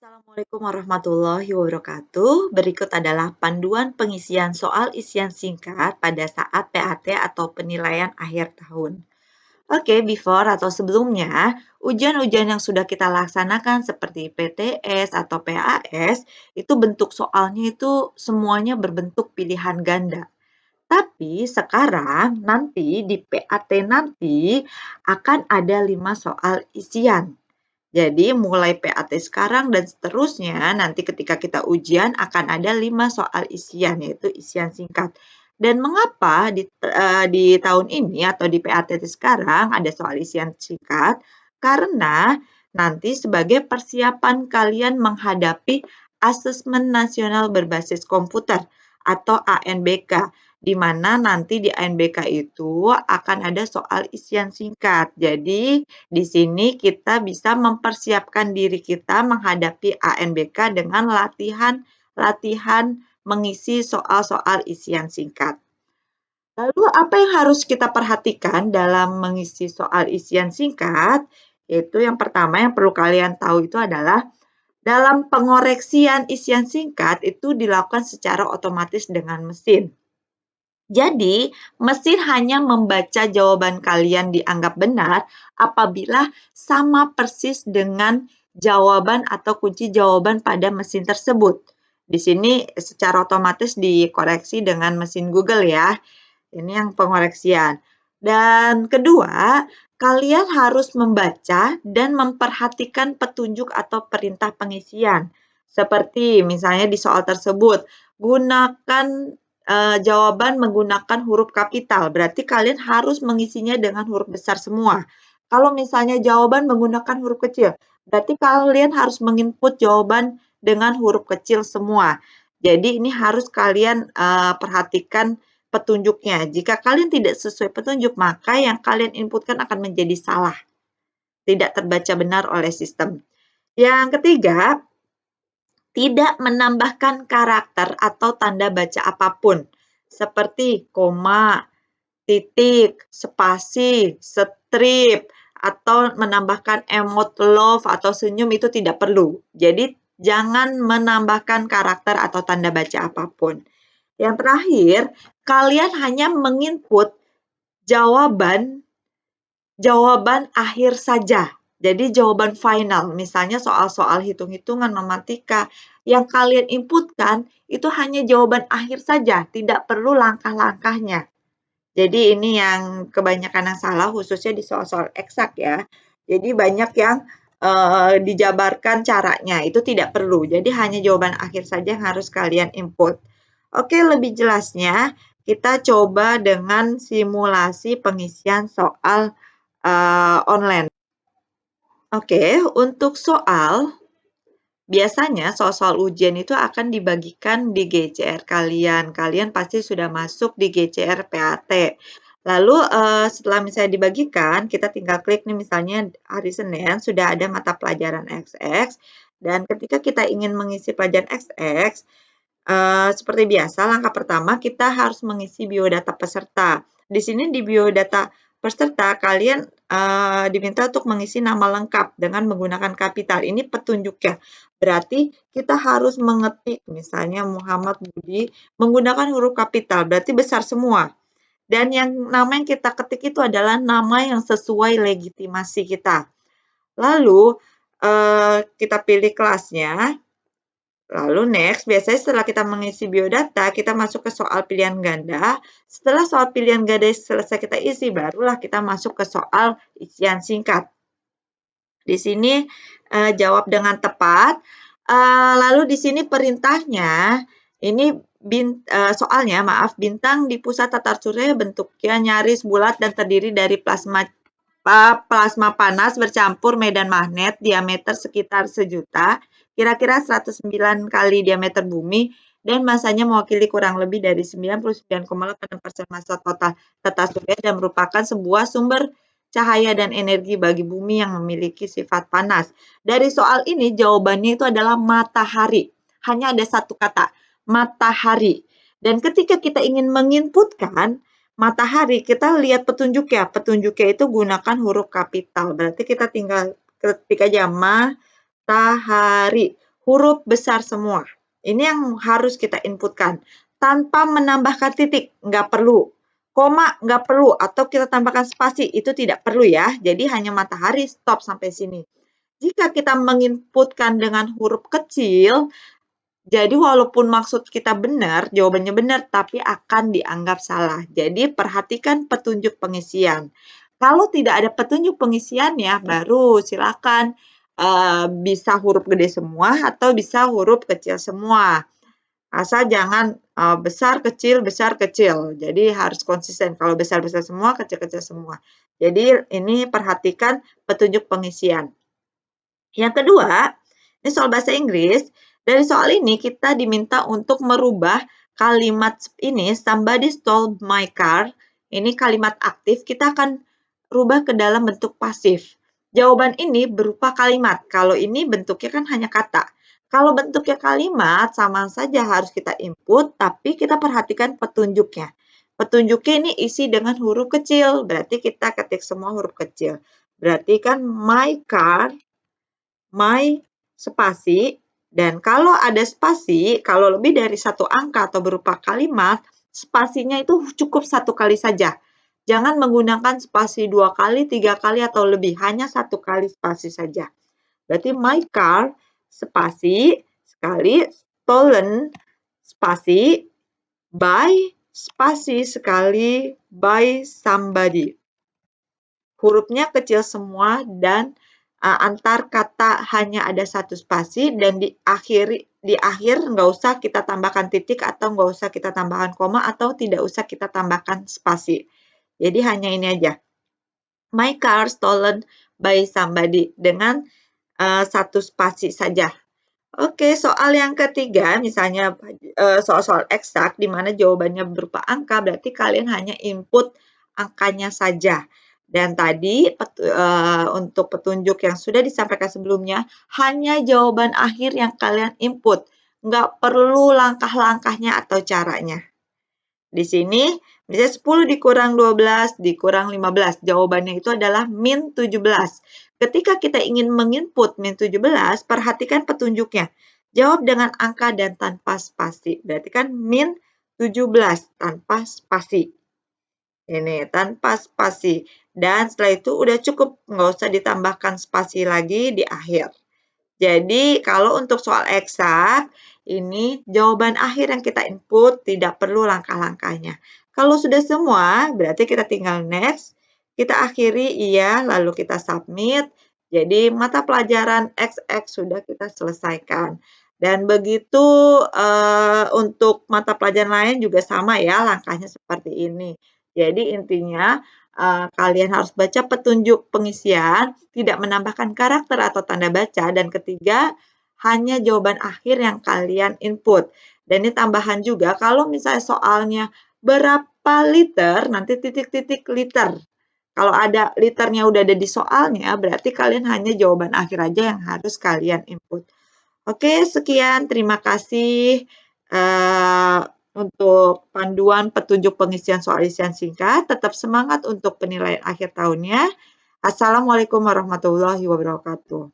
Assalamualaikum warahmatullahi wabarakatuh. Berikut adalah panduan pengisian soal isian singkat pada saat PAT atau penilaian akhir tahun. Oke, before atau sebelumnya, ujian-ujian yang sudah kita laksanakan seperti PTS atau PAS, itu bentuk soalnya itu semuanya berbentuk pilihan ganda. Tapi sekarang nanti di PAT nanti akan ada 5 soal isian. Jadi mulai PAT sekarang dan seterusnya, nanti ketika kita ujian akan ada 5 soal isian, yaitu isian singkat. Dan mengapa di tahun ini atau di PAT sekarang ada soal isian singkat? Karena nanti sebagai persiapan kalian menghadapi Asesmen Nasional Berbasis Komputer atau ANBK, di mana nanti di ANBK itu akan ada soal isian singkat. Jadi di sini kita bisa mempersiapkan diri kita menghadapi ANBK dengan latihan mengisi soal-soal isian singkat. Lalu apa yang harus kita perhatikan dalam mengisi soal isian singkat? Yaitu yang pertama yang perlu kalian tahu itu adalah dalam pengoreksian isian singkat itu dilakukan secara otomatis dengan mesin. Jadi, mesin hanya membaca jawaban kalian dianggap benar apabila sama persis dengan jawaban atau kunci jawaban pada mesin tersebut. Di sini secara otomatis dikoreksi dengan mesin Google ya. Ini yang pengoreksian. Dan kedua, kalian harus membaca dan memperhatikan petunjuk atau perintah pengisian. Seperti misalnya di soal tersebut, gunakan jawaban menggunakan huruf kapital, berarti kalian harus mengisinya dengan huruf besar semua. Kalau misalnya jawaban menggunakan huruf kecil, berarti kalian harus menginput jawaban dengan huruf kecil semua. Jadi ini harus kalian perhatikan petunjuknya. Jika kalian tidak sesuai petunjuk, maka yang kalian inputkan akan menjadi salah, tidak terbaca benar oleh sistem. Yang ketiga, tidak menambahkan karakter atau tanda baca apapun, seperti koma, titik, spasi, strip, atau menambahkan emot love atau senyum itu tidak perlu. Jadi jangan menambahkan karakter atau tanda baca apapun. Yang terakhir, kalian hanya menginput jawaban akhir saja. Jadi jawaban final, misalnya soal-soal hitung-hitungan matematika, yang kalian inputkan itu hanya jawaban akhir saja, tidak perlu langkah-langkahnya. Jadi ini yang kebanyakan yang salah khususnya di soal-soal eksak ya. Jadi banyak yang dijabarkan caranya, itu tidak perlu. Jadi hanya jawaban akhir saja yang harus kalian input. Oke, lebih jelasnya kita coba dengan simulasi pengisian soal online. Oke, untuk soal, biasanya soal-soal ujian itu akan dibagikan di GCR kalian. Kalian pasti sudah masuk di GCR PAT. Lalu setelah misalnya dibagikan, kita tinggal klik nih misalnya hari Senin sudah ada mata pelajaran XX, dan ketika kita ingin mengisi pelajaran XX, seperti biasa langkah pertama kita harus mengisi biodata peserta. Di sini di biodata peserta kalian diminta untuk mengisi nama lengkap dengan menggunakan kapital. Ini petunjuknya. Berarti kita harus mengetik misalnya Muhammad Budi menggunakan huruf kapital, berarti besar semua. Dan yang nama yang kita ketik itu adalah nama yang sesuai legitimasi kita. Lalu kita pilih kelasnya. Lalu next, biasanya setelah kita mengisi biodata, kita masuk ke soal pilihan ganda. Setelah soal pilihan ganda selesai kita isi, barulah kita masuk ke soal isian singkat. Di sini jawab dengan tepat. Lalu di sini perintahnya, ini soalnya, maaf, bintang di pusat tatar surya bentuknya nyaris bulat dan terdiri dari plasma panas bercampur medan magnet diameter sekitar 1.000.000, kira-kira 109 kali diameter bumi, dan masanya mewakili kurang lebih dari 99,8% massa total tata surya dan merupakan sebuah sumber cahaya dan energi bagi bumi yang memiliki sifat panas. Dari soal ini jawabannya itu adalah matahari. Hanya ada satu kata, matahari. Dan ketika kita ingin menginputkan matahari, kita lihat petunjuknya. Petunjuknya itu gunakan huruf kapital. Berarti kita tinggal ketik aja matahari. huruf besar semua. Ini yang harus kita inputkan. Tanpa menambahkan titik, nggak perlu. Koma nggak perlu, atau kita tambahkan spasi, itu tidak perlu ya. Jadi hanya matahari, stop sampai sini. Jika kita menginputkan dengan huruf kecil, jadi walaupun maksud kita benar, jawabannya benar, tapi akan dianggap salah. Jadi perhatikan petunjuk pengisian. Kalau tidak ada petunjuk pengisiannya, baru silakan bisa huruf gede semua atau bisa huruf kecil semua. Asal jangan besar, kecil. Jadi harus konsisten. Kalau besar-besar semua, kecil-kecil semua. Jadi ini perhatikan petunjuk pengisian. Yang kedua, ini soal bahasa Inggris. Dari soal ini kita diminta untuk merubah kalimat ini, somebody stole my car. Ini kalimat aktif, kita akan rubah ke dalam bentuk pasif. Jawaban ini berupa kalimat. Kalau ini bentuknya kan hanya kata. Kalau bentuknya kalimat, sama saja harus kita input, tapi kita perhatikan petunjuknya. Petunjuknya ini isi dengan huruf kecil, berarti kita ketik semua huruf kecil. Berarti kan my car, my spasi, dan kalau ada spasi, kalau lebih dari satu angka atau berupa kalimat, spasinya itu cukup satu kali saja. Jangan menggunakan spasi 2 kali, 3 kali, atau lebih. Hanya 1 kali spasi saja. Berarti my car, spasi, sekali, stolen, spasi, by, spasi, sekali, by somebody. Hurufnya kecil semua dan antar kata hanya ada satu spasi, dan di akhir nggak usah kita tambahkan titik atau nggak usah kita tambahkan koma atau tidak usah kita tambahkan spasi. Jadi hanya ini aja. My car stolen by somebody dengan satu spasi saja. Oke, soal yang ketiga, misalnya soal-soal eksak di mana jawabannya berupa angka, berarti kalian hanya input angkanya saja. Dan tadi untuk petunjuk yang sudah disampaikan sebelumnya, hanya jawaban akhir yang kalian input. Nggak perlu langkah-langkahnya atau caranya. Di sini, misalnya 10 dikurang 12 dikurang 15. Jawabannya itu adalah min 17. Ketika kita ingin menginput min 17, perhatikan petunjuknya. Jawab dengan angka dan tanpa spasi. Berarti kan min 17 tanpa spasi. Ini tanpa spasi. Dan setelah itu udah cukup, nggak usah ditambahkan spasi lagi di akhir. Jadi kalau untuk soal eksak, ini jawaban akhir yang kita input, tidak perlu langkah-langkahnya. Kalau sudah semua, berarti kita tinggal next, kita akhiri iya, lalu kita submit. Jadi mata pelajaran XX sudah kita selesaikan. Dan begitu untuk mata pelajaran lain juga sama ya, langkahnya seperti ini. Jadi intinya kalian harus baca petunjuk pengisian, tidak menambahkan karakter atau tanda baca, dan ketiga, hanya jawaban akhir yang kalian input. Dan ini tambahan juga, kalau misalnya soalnya berapa liter, nanti titik-titik liter. Kalau ada liternya udah ada di soalnya, berarti kalian hanya jawaban akhir aja yang harus kalian input. Oke, sekian. Terima kasih untuk panduan petunjuk pengisian soal isian singkat. Tetap semangat untuk penilaian akhir tahunnya. Assalamualaikum warahmatullahi wabarakatuh.